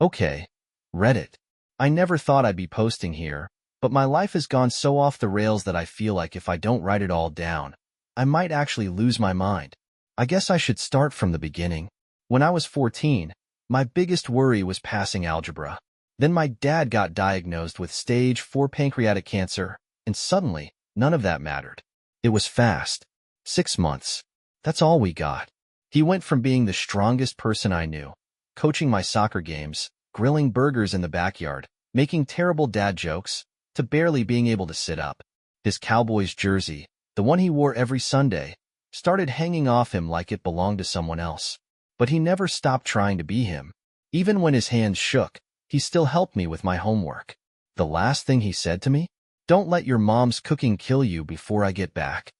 Okay, Reddit. I never thought I'd be posting here, but my life has gone so off the rails that I feel like if I don't write it all down, I might actually lose my mind. I guess I should start from the beginning. When I was 14, my biggest worry was passing algebra. Then my dad got diagnosed with stage 4 pancreatic cancer, and suddenly, none of that mattered. It was fast. 6 months. That's all we got. He went from being the strongest person I knew, coaching my soccer games, grilling burgers in the backyard, making terrible dad jokes, to barely being able to sit up. His Cowboys jersey, the one he wore every Sunday, started hanging off him like it belonged to someone else. But he never stopped trying to be him. Even when his hands shook, he still helped me with my homework. The last thing he said to me? Don't let your mom's cooking kill you before I get back.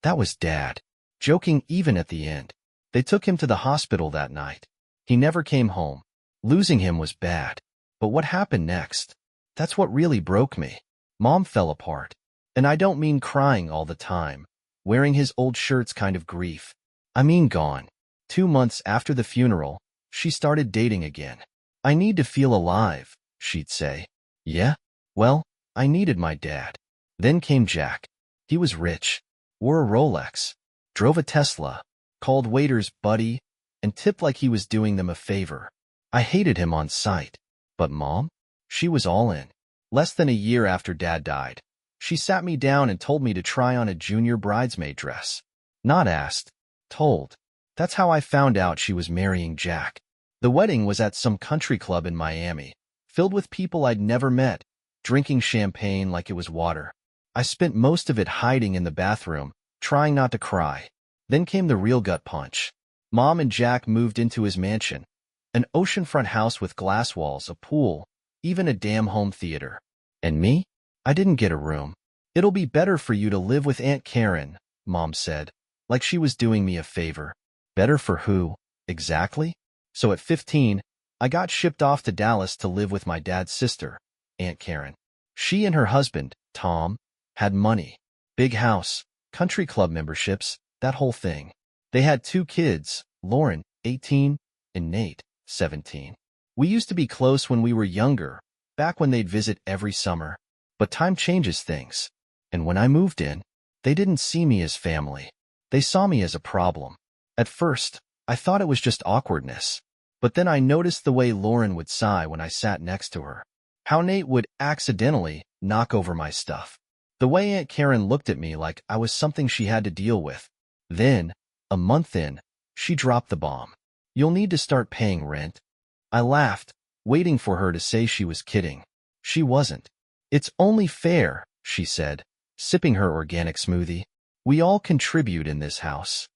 That was Dad, joking even at the end. They took him to the hospital that night. He never came home. Losing him was bad. But what happened next? That's what really broke me. Mom fell apart. And I don't mean crying all the time, wearing his old shirts kind of grief. I mean gone. 2 months after the funeral, she started dating again. I need to feel alive, she'd say. Yeah? Well, I needed my dad. Then came Jack. He was rich, wore a Rolex, drove a Tesla, called waiters buddy, and tipped like he was doing them a favor. I hated him on sight. But Mom? She was all in. Less than a year after Dad died, she sat me down and told me to try on a junior bridesmaid dress. Not asked, told. That's how I found out she was marrying Jack. The wedding was at some country club in Miami, filled with people I'd never met, drinking champagne like it was water. I spent most of it hiding in the bathroom, trying not to cry. Then came the real gut punch. Mom and Jack moved into his mansion, an oceanfront house with glass walls, a pool, even a damn home theater. And me? I didn't get a room. It'll be better for you to live with Aunt Karen, Mom said, like she was doing me a favor. Better for who, exactly? So at 15, I got shipped off to Dallas to live with my dad's sister, Aunt Karen. She and her husband, Tom, had money. Big house, country club memberships, that whole thing. They had 2 kids, Lauren, 18, and Nate, 17. We used to be close when we were younger, back when they'd visit every summer. But time changes things. And when I moved in, they didn't see me as family. They saw me as a problem. At first, I thought it was just awkwardness. But then I noticed the way Lauren would sigh when I sat next to her. How Nate would accidentally knock over my stuff. The way Aunt Karen looked at me like I was something she had to deal with. Then, a month in, she dropped the bomb. You'll need to start paying rent. I laughed, waiting for her to say she was kidding. She wasn't. It's only fair, she said, sipping her organic smoothie. We all contribute in this house.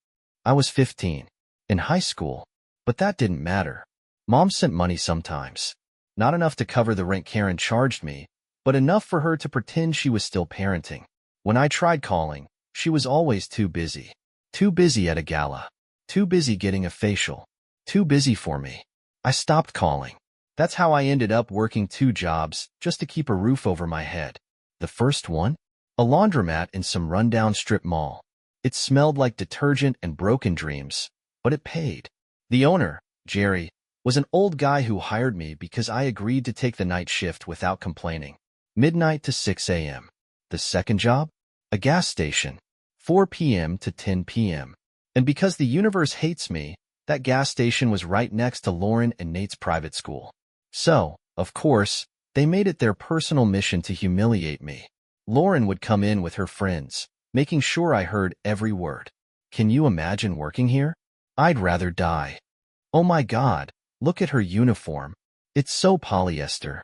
I was 15, in high school, but that didn't matter. Mom sent money sometimes. Not enough to cover the rent Karen charged me, but enough for her to pretend she was still parenting. When I tried calling, she was always too busy. Too busy at a gala. Too busy getting a facial. Too busy for me. I stopped calling. That's how I ended up working 2 jobs just to keep a roof over my head. The first one? A laundromat in some rundown strip mall. It smelled like detergent and broken dreams, but it paid. The owner, Jerry, was an old guy who hired me because I agreed to take the night shift without complaining. Midnight to 6 a.m. The second job? A gas station. 4 p.m. to 10 p.m. And because the universe hates me, that gas station was right next to Lauren and Nate's private school. So, of course, they made it their personal mission to humiliate me. Lauren would come in with her friends, making sure I heard every word. Can you imagine working here? I'd rather die. Oh my God, look at her uniform. It's so polyester.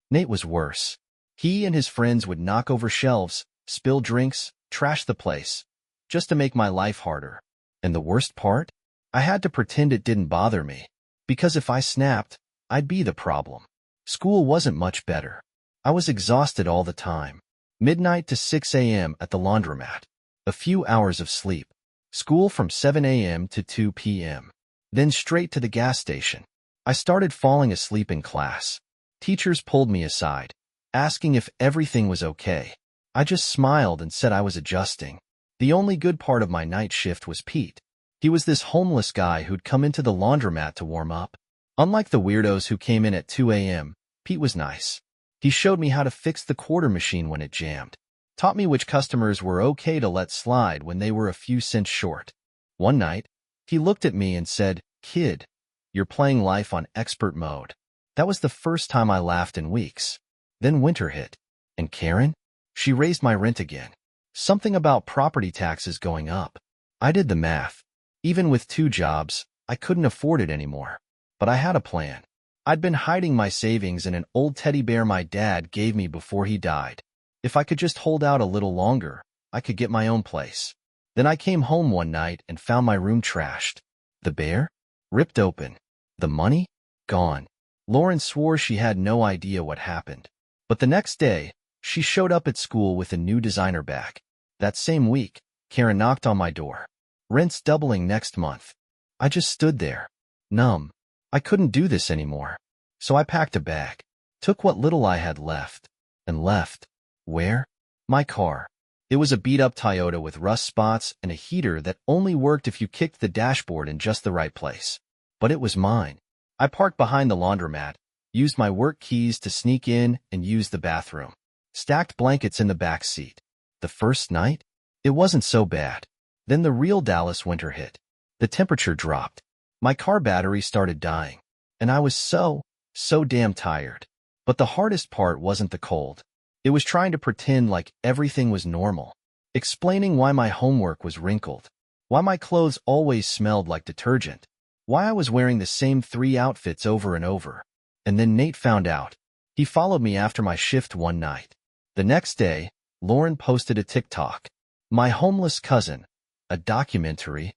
Nate was worse. He and his friends would knock over shelves, spill drinks, trash the place, just to make my life harder. And the worst part? I had to pretend it didn't bother me, because if I snapped, I'd be the problem. School wasn't much better. I was exhausted all the time. Midnight to 6 a.m. at the laundromat. A few hours of sleep. School from 7 a.m. to 2 p.m. Then straight to the gas station. I started falling asleep in class. Teachers pulled me aside, asking if everything was okay. I just smiled and said I was adjusting. The only good part of my night shift was Pete. He was this homeless guy who'd come into the laundromat to warm up. Unlike the weirdos who came in at 2 a.m., Pete was nice. He showed me how to fix the quarter machine when it jammed, taught me which customers were okay to let slide when they were a few cents short. One night, he looked at me and said, "Kid, you're playing life on expert mode." That was the first time I laughed in weeks. Then winter hit. And Karen? She raised my rent again. Something about property taxes going up. I did the math. Even with 2 jobs, I couldn't afford it anymore. But I had a plan. I'd been hiding my savings in an old teddy bear my dad gave me before he died. If I could just hold out a little longer, I could get my own place. Then I came home one night and found my room trashed. The bear? Ripped open. The money? Gone. Lauren swore she had no idea what happened. But the next day, she showed up at school with a new designer bag. That same week, Karen knocked on my door. Rent's doubling next month. I just stood there, numb. I couldn't do this anymore. So I packed a bag, took what little I had left, and left. Where? My car. It was a beat-up Toyota with rust spots and a heater that only worked if you kicked the dashboard in just the right place. But it was mine. I parked behind the laundromat, used my work keys to sneak in and use the bathroom. Stacked blankets in the back seat. The first night? It wasn't so bad. Then the real Dallas winter hit. The temperature dropped. My car battery started dying. And I was so damn tired. But the hardest part wasn't the cold. It was trying to pretend like everything was normal. Explaining why my homework was wrinkled. Why my clothes always smelled like detergent. Why I was wearing the same 3 outfits over and over. And then Nate found out. He followed me after my shift one night. The next day, Lauren posted a TikTok. My homeless cousin. A documentary.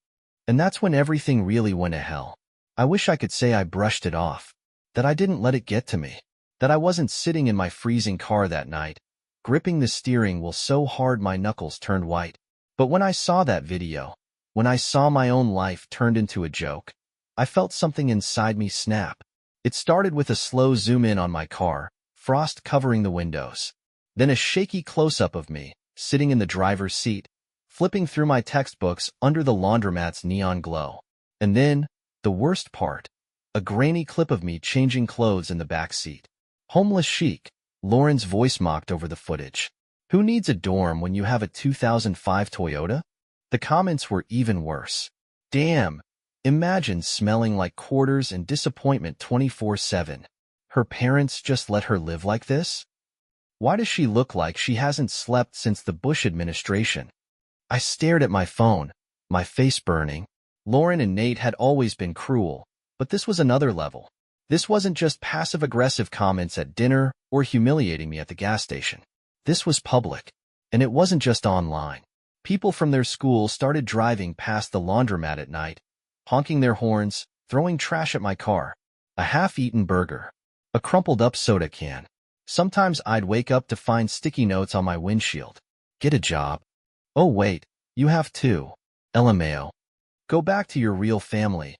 And that's when everything really went to hell. I wish I could say I brushed it off. That I didn't let it get to me. That I wasn't sitting in my freezing car that night, gripping the steering wheel so hard my knuckles turned white. But when I saw that video, when I saw my own life turned into a joke, I felt something inside me snap. It started with a slow zoom in on my car, frost covering the windows. Then a shaky close-up of me, sitting in the driver's seat, flipping through my textbooks under the laundromat's neon glow. And then, the worst part, a grainy clip of me changing clothes in the back seat. Homeless chic, Lauren's voice mocked over the footage. Who needs a dorm when you have a 2005 Toyota? The comments were even worse. Damn, imagine smelling like quarters and disappointment 24/7. Her parents just let her live like this? Why does she look like she hasn't slept since the Bush administration? I stared at my phone, my face burning. Lauren and Nate had always been cruel, but this was another level. This wasn't just passive-aggressive comments at dinner or humiliating me at the gas station. This was public, and it wasn't just online. People from their school started driving past the laundromat at night, honking their horns, throwing trash at my car, a half-eaten burger, a crumpled-up soda can. Sometimes I'd wake up to find sticky notes on my windshield. Get a job. Oh wait, you have to. LMAO. Go back to your real family.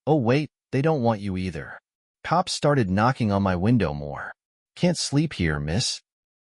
Oh wait, they don't want you either. Cops started knocking on my window more. Can't sleep here, miss.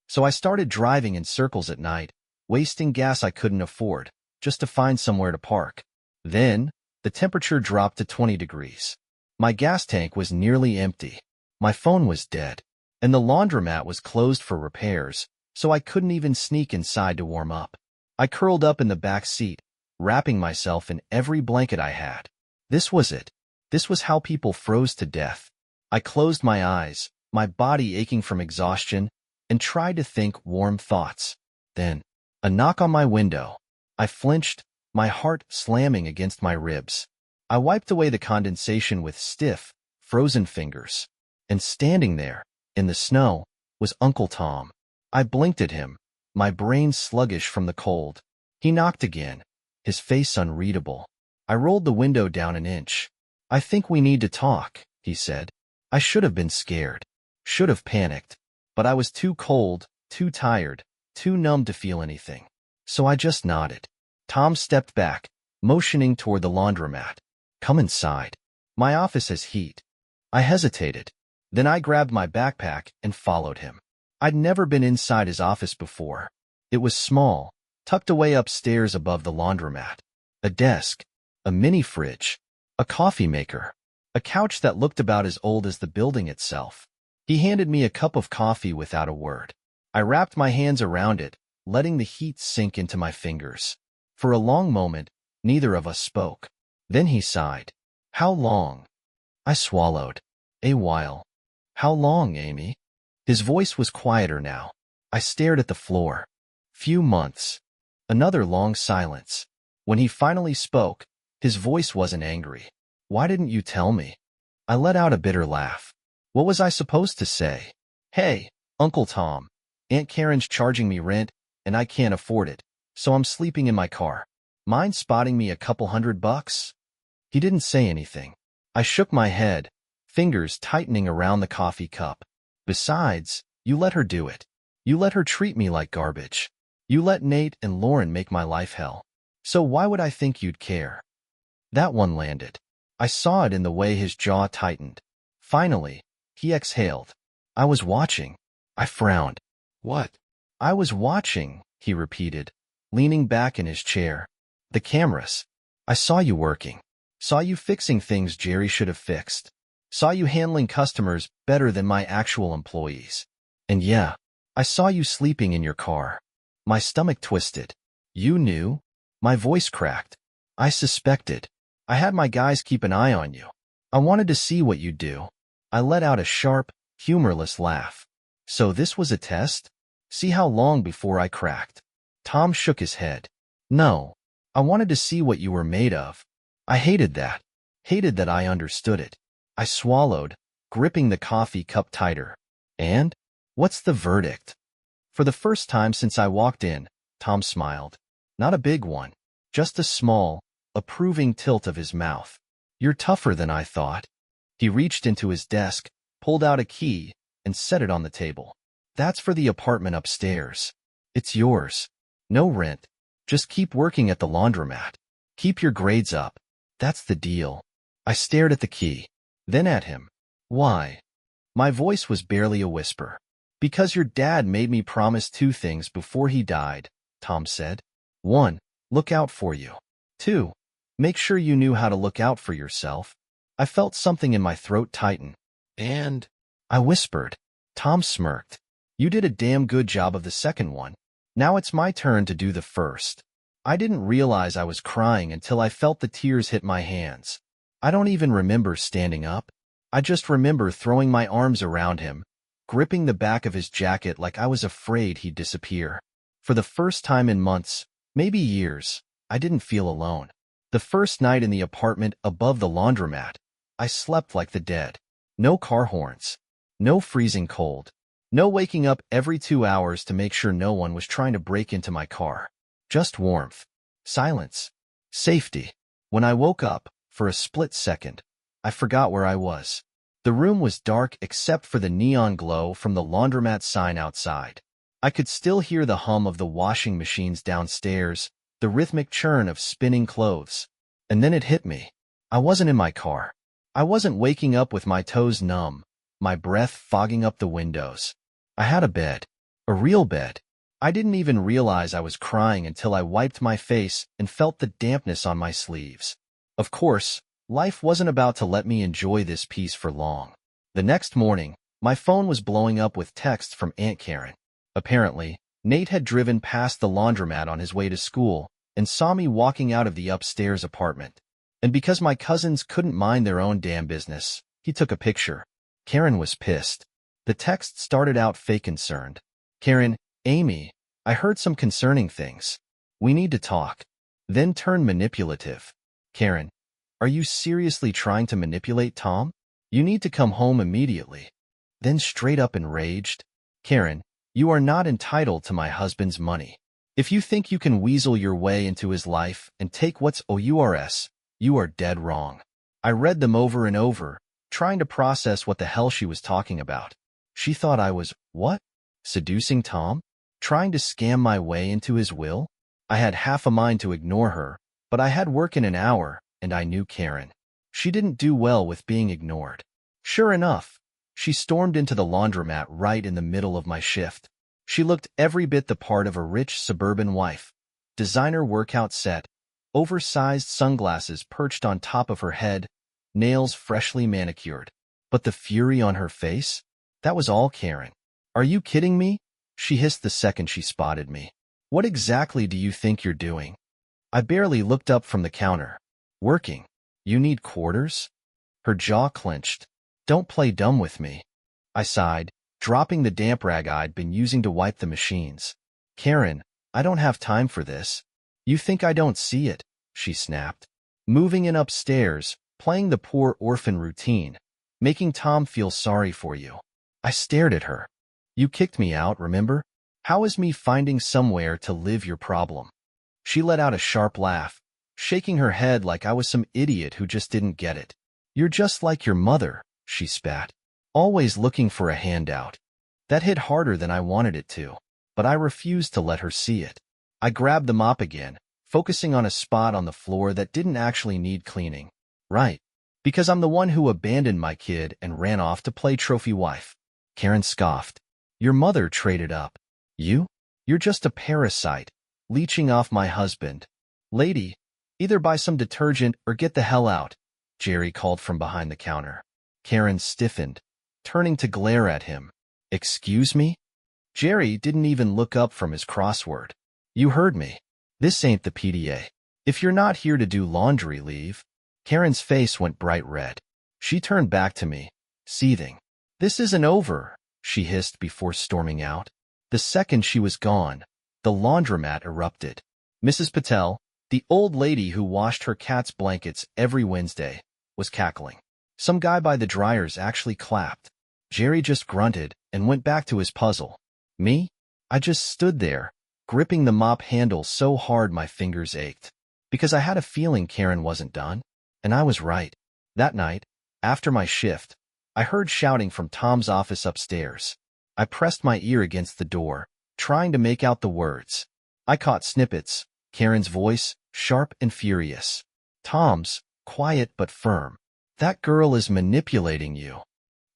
So I started driving in circles at night, wasting gas I couldn't afford, just to find somewhere to park. Then, the temperature dropped to 20 degrees. My gas tank was nearly empty. My phone was dead. And the laundromat was closed for repairs, so I couldn't even sneak inside to warm up. I curled up in the back seat, wrapping myself in every blanket I had. This was it. This was how people froze to death. I closed my eyes, my body aching from exhaustion, and tried to think warm thoughts. Then, a knock on my window. I flinched, my heart slamming against my ribs. I wiped away the condensation with stiff, frozen fingers. And standing there, in the snow, was Uncle Tom. I blinked at him, my brain sluggish from the cold. He knocked again, his face unreadable. I rolled the window down an inch. "I think we need to talk," he said. I should have been scared, should have panicked, but I was too cold, too tired, too numb to feel anything. So I just nodded. Tom stepped back, motioning toward the laundromat. "Come inside. My office has heat." I hesitated. Then I grabbed my backpack and followed him. I'd never been inside his office before. It was small, tucked away upstairs above the laundromat. A desk, a mini fridge, a coffee maker, a couch that looked about as old as the building itself. He handed me a cup of coffee without a word. I wrapped my hands around it, letting the heat sink into my fingers. For a long moment, neither of us spoke. Then he sighed. How long? I swallowed. A while. How long, Amy? His voice was quieter now. I stared at the floor. Few months. Another long silence. When he finally spoke, his voice wasn't angry. Why didn't you tell me? I let out a bitter laugh. What was I supposed to say? Hey, Uncle Tom, Aunt Karen's charging me rent, and I can't afford it, so I'm sleeping in my car. Mind spotting me a couple $100? He didn't say anything. I shook my head, fingers tightening around the coffee cup. Besides, you let her do it. You let her treat me like garbage. You let Nate and Lauren make my life hell. So why would I think you'd care? That one landed. I saw it in the way his jaw tightened. Finally, he exhaled. I was watching. I frowned. What? I was watching, he repeated, leaning back in his chair. The cameras. I saw you working. Saw you fixing things Jerry should have fixed. Saw you handling customers better than my actual employees. And yeah, I saw you sleeping in your car. My stomach twisted. You knew? My voice cracked. I suspected. I had my guys keep an eye on you. I wanted to see what you'd do. I let out a sharp, humorless laugh. So this was a test? See how long before I cracked? Tom shook his head. No. I wanted to see what you were made of. I hated that. Hated that I understood it. I swallowed, gripping the coffee cup tighter. And? What's the verdict? For the first time since I walked in, Tom smiled. Not a big one. Just a small, approving tilt of his mouth. You're tougher than I thought. He reached into his desk, pulled out a key, and set it on the table. That's for the apartment upstairs. It's yours. No rent. Just keep working at the laundromat. Keep your grades up. That's the deal. I stared at the key, then at him. Why? My voice was barely a whisper. Because your dad made me promise 2 things before he died, Tom said. 1, look out for you. 2, make sure you knew how to look out for yourself. I felt something in my throat tighten. And? I whispered. Tom smirked. You did a damn good job of the second one. Now it's my turn to do the first. I didn't realize I was crying until I felt the tears hit my hands. I don't even remember standing up. I just remember throwing my arms around him, gripping the back of his jacket like I was afraid he'd disappear. For the first time in months, maybe years, I didn't feel alone. The first night in the apartment above the laundromat, I slept like the dead. No car horns. No freezing cold. No waking up every 2 hours to make sure no one was trying to break into my car. Just warmth. Silence. Safety. When I woke up, for a split second, I forgot where I was. The room was dark except for the neon glow from the laundromat sign outside. I could still hear the hum of the washing machines downstairs, the rhythmic churn of spinning clothes. And then it hit me. I wasn't in my car. I wasn't waking up with my toes numb, my breath fogging up the windows. I had a bed. A real bed. I didn't even realize I was crying until I wiped my face and felt the dampness on my sleeves. Of course, life wasn't about to let me enjoy this peace for long. The next morning, my phone was blowing up with texts from Aunt Karen. Apparently, Nate had driven past the laundromat on his way to school and saw me walking out of the upstairs apartment. And because my cousins couldn't mind their own damn business, he took a picture. Karen was pissed. The text started out fake concerned. Karen, Amy, I heard some concerning things. We need to talk. Then turned manipulative. Karen, are you seriously trying to manipulate Tom? You need to come home immediately. Then straight up enraged. Karen, you are not entitled to my husband's money. If you think you can weasel your way into his life and take what's yours, you are dead wrong. I read them over and over, trying to process what the hell she was talking about. She thought I was, what? Seducing Tom? Trying to scam my way into his will? I had half a mind to ignore her, but I had work in an hour, and I knew Karen. She didn't do well with being ignored. Sure enough, she stormed into the laundromat right in the middle of my shift. She looked every bit the part of a rich suburban wife. Designer workout set, oversized sunglasses perched on top of her head, nails freshly manicured. But the fury on her face? That was all Karen. Are you kidding me? She hissed the second she spotted me. What exactly do you think you're doing? I barely looked up from the counter. Working. You need quarters? Her jaw clenched. Don't play dumb with me. I sighed, dropping the damp rag I'd been using to wipe the machines. Karen, I don't have time for this. You think I don't see it? She snapped. Moving in upstairs, playing the poor orphan routine, making Tom feel sorry for you. I stared at her. You kicked me out, remember? How is me finding somewhere to live your problem? She let out a sharp laugh, shaking her head like I was some idiot who just didn't get it. You're just like your mother, she spat. Always looking for a handout. That hit harder than I wanted it to, but I refused to let her see it. I grabbed the mop again, focusing on a spot on the floor that didn't actually need cleaning. Right. Because I'm the one who abandoned my kid and ran off to play trophy wife. Karen scoffed. Your mother traded up. You? You're just a parasite, leeching off my husband. Lady, either buy some detergent or get the hell out, Jerry called from behind the counter. Karen stiffened, turning to glare at him. Excuse me? Jerry didn't even look up from his crossword. You heard me. This ain't the PDA. If you're not here to do laundry, leave. Karen's face went bright red. She turned back to me, seething. This isn't over, she hissed before storming out. The second she was gone, the laundromat erupted. Mrs. Patel, the old lady who washed her cat's blankets every Wednesday, was cackling. Some guy by the dryers actually clapped. Jerry just grunted and went back to his puzzle. Me? I just stood there, gripping the mop handle so hard my fingers ached. Because I had a feeling Karen wasn't done. And I was right. That night, after my shift, I heard shouting from Tom's office upstairs. I pressed my ear against the door, trying to make out the words. I caught snippets, Karen's voice, sharp and furious. Tom's, quiet but firm. That girl is manipulating you.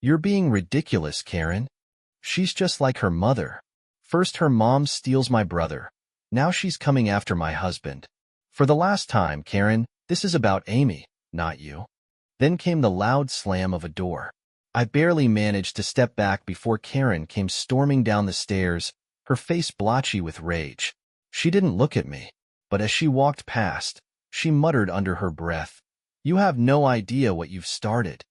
You're being ridiculous, Karen. She's just like her mother. First her mom steals my brother. Now she's coming after my husband. For the last time, Karen, this is about Amy, not you. Then came the loud slam of a door. I barely managed to step back before Karen came storming down the stairs, her face blotchy with rage. She didn't look at me, but as she walked past, she muttered under her breath, You have no idea what you've started.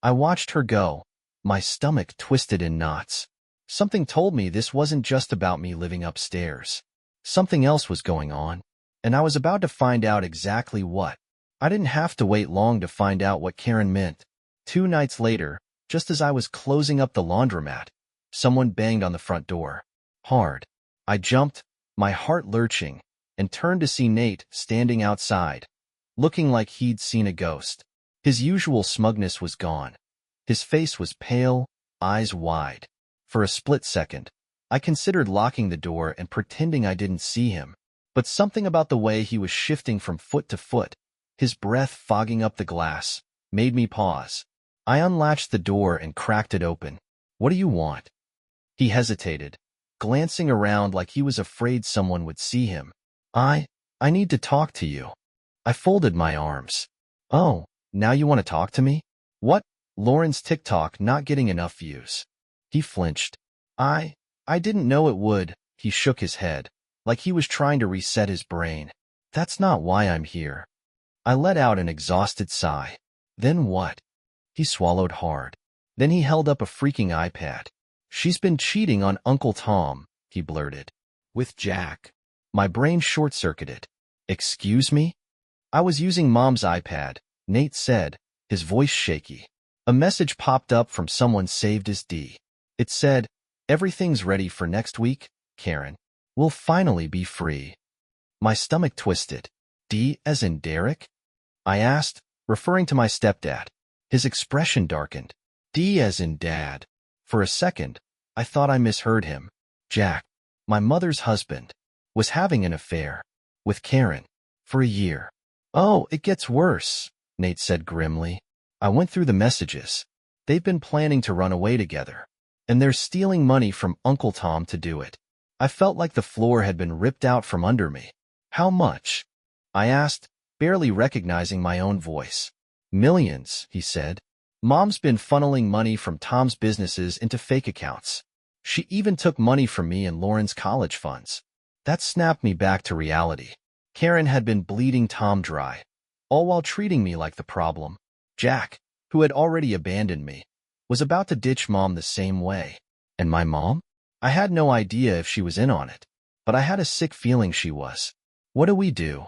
I watched her go, my stomach twisted in knots. Something told me this wasn't just about me living upstairs. Something else was going on, and I was about to find out exactly what. I didn't have to wait long to find out what Karen meant. 2 nights later, just as I was closing up the laundromat, someone banged on the front door. Hard. I jumped, my heart lurching, and turned to see Nate standing outside, looking like he'd seen a ghost. His usual smugness was gone. His face was pale, eyes wide. For a split second, I considered locking the door and pretending I didn't see him, but something about the way he was shifting from foot to foot, his breath fogging up the glass, made me pause. I unlatched the door and cracked it open. What do you want? He hesitated, glancing around like he was afraid someone would see him. I need to talk to you. I folded my arms. Oh, now you want to talk to me? What? Lauren's TikTok not getting enough views. He flinched. I didn't know it would. He shook his head, like he was trying to reset his brain. That's not why I'm here. I let out an exhausted sigh. Then what? He swallowed hard. Then he held up a freaking iPad. She's been cheating on Uncle Tom, he blurted. With Jack. My brain short-circuited. Excuse me? I was using Mom's iPad, Nate said, his voice shaky. A message popped up from someone saved as D. It said, Everything's ready for next week, Karen. We'll finally be free. My stomach twisted. D as in Derek? I asked, referring to my stepdad. His expression darkened. D as in Dad. For a second, I thought I misheard him. Jack, my mother's husband, was having an affair with Karen for a year. Oh, it gets worse, Nate said grimly. I went through the messages. They've been planning to run away together, and they're stealing money from Uncle Tom to do it. I felt like the floor had been ripped out from under me. How much? I asked, barely recognizing my own voice. Millions, he said. Mom's been funneling money from Tom's businesses into fake accounts. She even took money from me and Lauren's college funds. That snapped me back to reality. Karen had been bleeding Tom dry, all while treating me like the problem. Jack, who had already abandoned me, was about to ditch Mom the same way. And my mom? I had no idea if she was in on it, but I had a sick feeling she was. What do we do?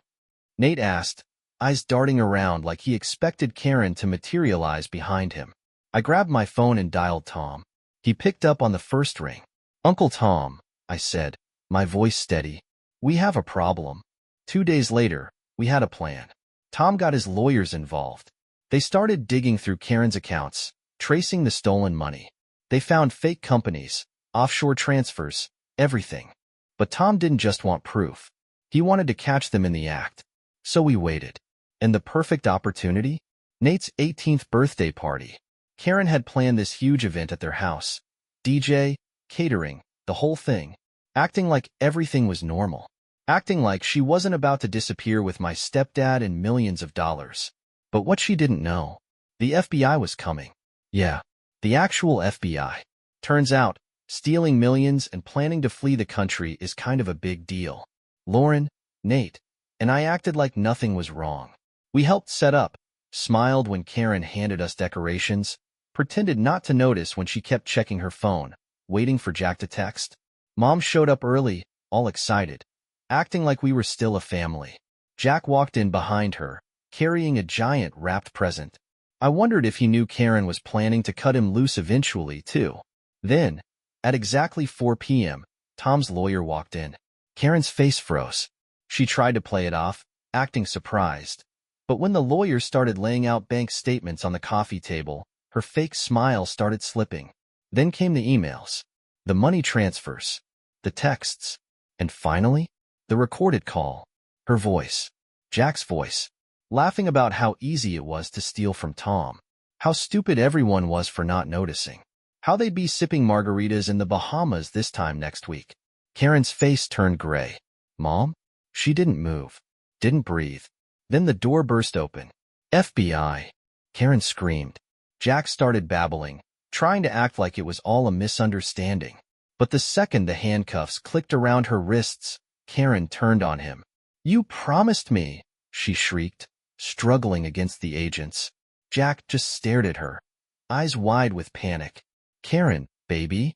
Nate asked, eyes darting around like he expected Karen to materialize behind him. I grabbed my phone and dialed Tom. He picked up on the first ring. Uncle Tom, I said, my voice steady. We have a problem. 2 days later, we had a plan. Tom got his lawyers involved. They started digging through Karen's accounts, tracing the stolen money. They found fake companies, offshore transfers, everything. But Tom didn't just want proof. He wanted to catch them in the act. So we waited. And the perfect opportunity? Nate's 18th birthday party. Karen had planned this huge event at their house. DJ, catering, the whole thing. Acting like everything was normal. Acting like she wasn't about to disappear with my stepdad and millions of dollars. But what she didn't know, the FBI was coming. Yeah, the actual FBI. Turns out, stealing millions and planning to flee the country is kind of a big deal. Lauren, Nate, and I acted like nothing was wrong. We helped set up, smiled when Karen handed us decorations, pretended not to notice when she kept checking her phone, waiting for Jack to text. Mom showed up early, all excited, acting like we were still a family. Jack walked in behind her, carrying a giant wrapped present. I wondered if he knew Karen was planning to cut him loose eventually, too. Then, at exactly 4 p.m., Tom's lawyer walked in. Karen's face froze. She tried to play it off, acting surprised. But when the lawyer started laying out bank statements on the coffee table, her fake smile started slipping. Then came the emails, the money transfers, the texts, and finally, the recorded call. Her voice, Jack's voice, laughing about how easy it was to steal from Tom, how stupid everyone was for not noticing, how they'd be sipping margaritas in the Bahamas this time next week. Karen's face turned gray. Mom? She didn't move, didn't breathe. Then the door burst open. FBI! Karen screamed. Jack started babbling, trying to act like it was all a misunderstanding. But the second the handcuffs clicked around her wrists, Karen turned on him. You promised me, she shrieked, struggling against the agents. Jack just stared at her, eyes wide with panic. Karen, baby.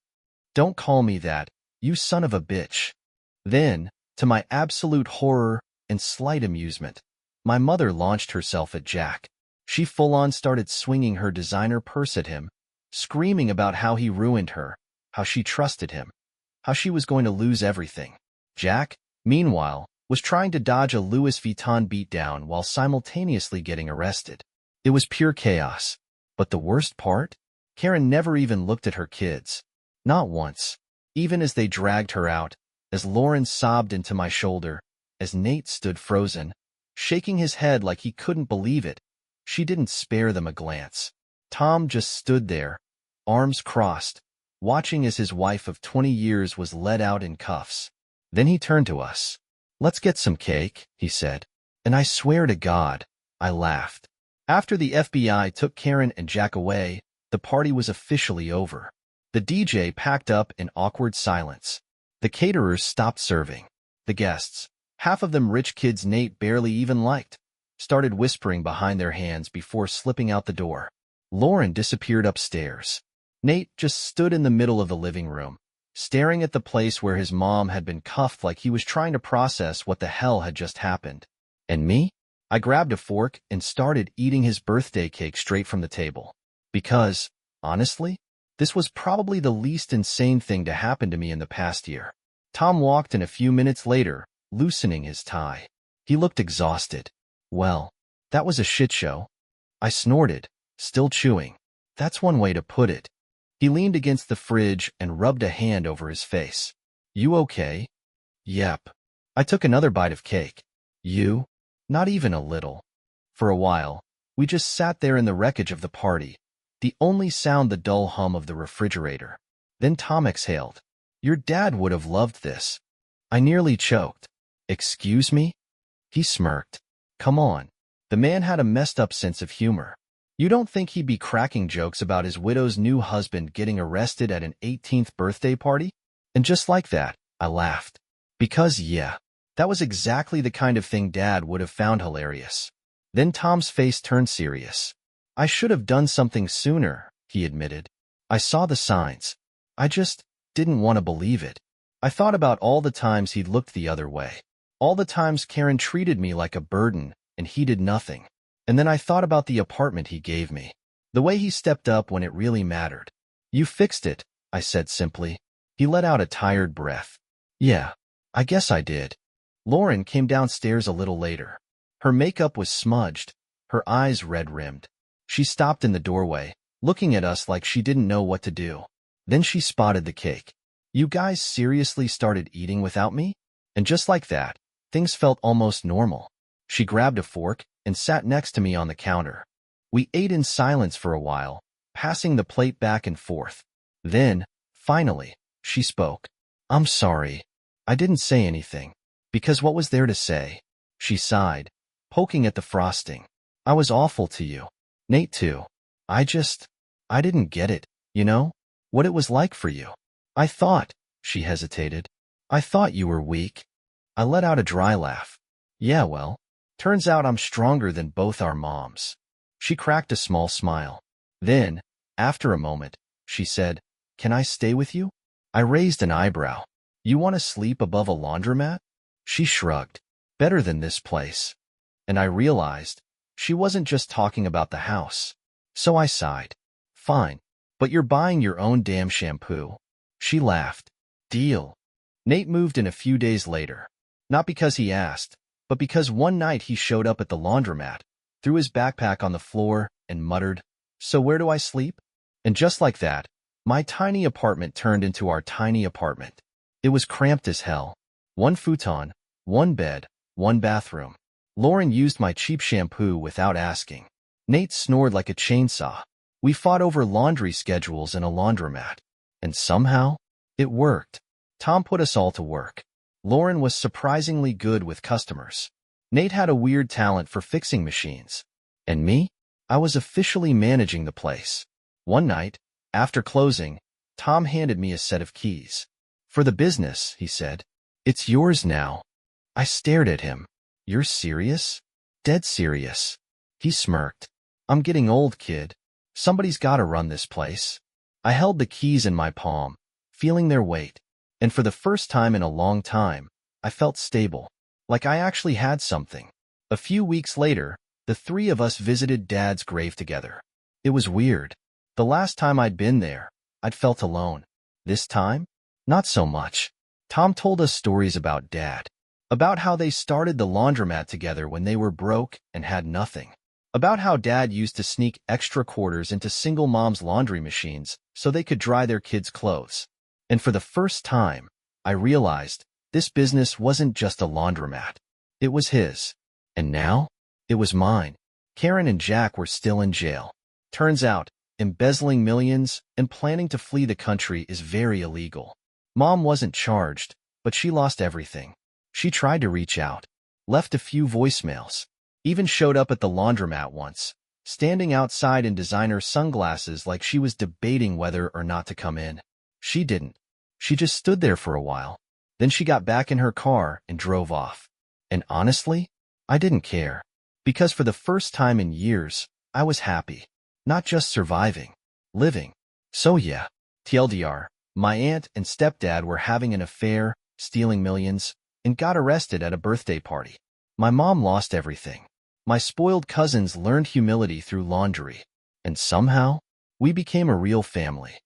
Don't call me that, you son of a bitch. Then, to my absolute horror and slight amusement, my mother launched herself at Jack. She full-on started swinging her designer purse at him, screaming about how he ruined her, how she trusted him, how she was going to lose everything. Jack, meanwhile, was trying to dodge a Louis Vuitton beatdown while simultaneously getting arrested. It was pure chaos. But the worst part? Karen never even looked at her kids. Not once. Even as they dragged her out, as Lauren sobbed into my shoulder, as Nate stood frozen, shaking his head like he couldn't believe it, she didn't spare them a glance. Tom just stood there, arms crossed, watching as his wife of 20 years was led out in cuffs. Then he turned to us. Let's get some cake, he said. And I swear to God, I laughed. After the FBI took Karen and Jack away, the party was officially over. The DJ packed up in awkward silence. The caterers stopped serving. The guests, half of them rich kids Nate barely even liked, started whispering behind their hands before slipping out the door. Lauren disappeared upstairs. Nate just stood in the middle of the living room, staring at the place where his mom had been cuffed like he was trying to process what the hell had just happened. And me? I grabbed a fork and started eating his birthday cake straight from the table. Because, honestly, this was probably the least insane thing to happen to me in the past year. Tom walked in a few minutes later, loosening his tie. He looked exhausted. Well, that was a shit show. I snorted, still chewing. That's one way to put it. He leaned against the fridge and rubbed a hand over his face. You okay? Yep. I took another bite of cake. You? Not even a little. For a while, we just sat there in the wreckage of the party, the only sound the dull hum of the refrigerator. Then Tom exhaled. Your dad would have loved this. I nearly choked. Excuse me? He smirked. Come on. The The man had a messed up sense of humor. You don't think he'd be cracking jokes about his widow's new husband getting arrested at an 18th birthday party? And just like that, I laughed. Because, yeah, that was exactly the kind of thing Dad would have found hilarious. Then Tom's face turned serious. I should have done something sooner, he admitted. I saw the signs. I just didn't want to believe it. I thought about all the times he'd looked the other way. All the times Karen treated me like a burden, and he did nothing. And then I thought about the apartment he gave me. The way he stepped up when it really mattered. You fixed it, I said simply. He let out a tired breath. Yeah, I guess I did. Lauren came downstairs a little later. Her makeup was smudged, her eyes red-rimmed. She stopped in the doorway, looking at us like she didn't know what to do. Then she spotted the cake. You guys seriously started eating without me? And just like that, things felt almost normal. She grabbed a fork and sat next to me on the counter. We ate in silence for a while, passing the plate back and forth. Then, finally, she spoke. I'm sorry. I didn't say anything. Because what was there to say? She sighed, poking at the frosting. I was awful to you. Nate too. I didn't get it, you know? What it was like for you. I thought, she hesitated. I thought you were weak. I let out a dry laugh. Yeah, well, turns out I'm stronger than both our moms. She cracked a small smile. Then, after a moment, she said, Can I stay with you? I raised an eyebrow. You want to sleep above a laundromat? She shrugged. Better than this place. And I realized, she wasn't just talking about the house. So I sighed. Fine, but you're buying your own damn shampoo. She laughed. Deal. Nate moved in a few days later. Not because he asked, but because one night he showed up at the laundromat, threw his backpack on the floor, and muttered, So where do I sleep? And just like that, my tiny apartment turned into our tiny apartment. It was cramped as hell. One futon, one bed, one bathroom. Lauren used my cheap shampoo without asking. Nate snored like a chainsaw. We fought over laundry schedules in a laundromat. And somehow, it worked. Tom put us all to work. Lauren was surprisingly good with customers. Nate had a weird talent for fixing machines. And me? I was officially managing the place. One night, after closing, Tom handed me a set of keys. For the business, he said. It's yours now. I stared at him. You're serious? Dead serious. He smirked. I'm getting old, kid. Somebody's got to run this place. I held the keys in my palm, feeling their weight. And for the first time in a long time, I felt stable. Like I actually had something. A few weeks later, the three of us visited Dad's grave together. It was weird. The last time I'd been there, I'd felt alone. This time? Not so much. Tom told us stories about Dad. About how they started the laundromat together when they were broke and had nothing. About how Dad used to sneak extra quarters into single moms' laundry machines so they could dry their kids' clothes. And for the first time, I realized this business wasn't just a laundromat. It was his. And now, it was mine. Karen and Jack were still in jail. Turns out, embezzling millions and planning to flee the country is very illegal. Mom wasn't charged, but she lost everything. She tried to reach out, left a few voicemails, even showed up at the laundromat once, standing outside in designer sunglasses like she was debating whether or not to come in. She didn't. She just stood there for a while. Then she got back in her car and drove off. And honestly, I didn't care. Because for the first time in years, I was happy. Not just surviving, living. So yeah, TLDR, my aunt and stepdad were having an affair, stealing millions, and got arrested at a birthday party. My mom lost everything. My spoiled cousins learned humility through laundry. And somehow, we became a real family.